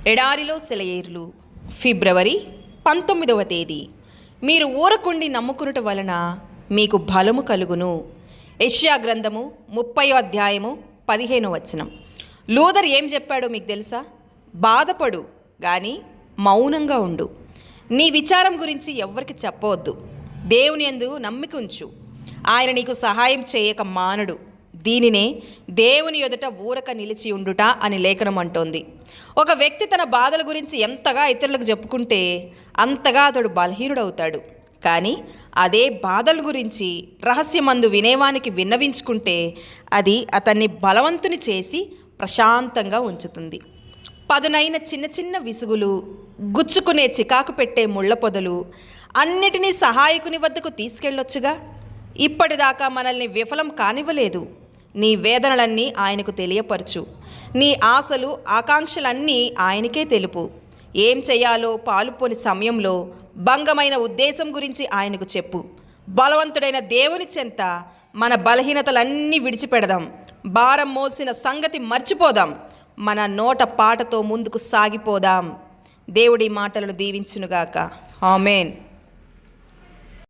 ఎడారిలో సెలయేర్లు ఫిబ్రవరి 19వ తేదీ. మీరు ఊరకుండి నమ్ముకునుట వలన మీకు బలము కలుగును. యెషయా గ్రంథము 30వ అధ్యాయము 15వ వచనం. లూథర్ ఏం చెప్పాడో మీకు తెలుసా? బాధపడు కానీ మౌనంగా ఉండు. నీ విచారం గురించి ఎవ్వరికి చెప్పవద్దు. దేవుని యందు నమ్మిక ఉంచు. ఆయన నీకు సహాయం చేయక మానడు. దీనినే దేవుని ఎదుట ఊరక నిలిచి ఉండుట అని లేఖనం అంటోంది. ఒక వ్యక్తి తన బాధల గురించి ఎంతగా ఇతరులకు చెప్పుకుంటే అంతగా అతడు బలహీనుడవుతాడు. కానీ అదే బాధల గురించి రహస్యమందు వినేవానికి విన్నవించుకుంటే అది అతన్ని బలవంతుని చేసి ప్రశాంతంగా ఉంచుతుంది. పదునైన చిన్న చిన్న విసుగులు, గుచ్చుకునే చికాకు పెట్టే ముళ్ళ పొదలు అన్నిటినీ సహాయకుని వద్దకు తీసుకెళ్ళొచ్చుగా. ఇప్పటిదాకా మనల్ని విఫలం కానివ్వలేదు. నీ వేదనలన్నీ ఆయనకు తెలియపరచు. నీ ఆశలు ఆకాంక్షలన్నీ ఆయనకే తెలుపు. ఏం చేయాలో పాలుపోని సమయంలో భంగమైన ఉద్దేశం గురించి ఆయనకు చెప్పు. బలవంతుడైన దేవుని చెంత మన బలహీనతలన్నీ విడిచిపెడదాం. భారం మోసిన సంగతి మర్చిపోదాం. మన నోట పాటతో ముందుకు సాగిపోదాం. దేవుడి మాటలను దీవించునుగాక. ఆమేన్.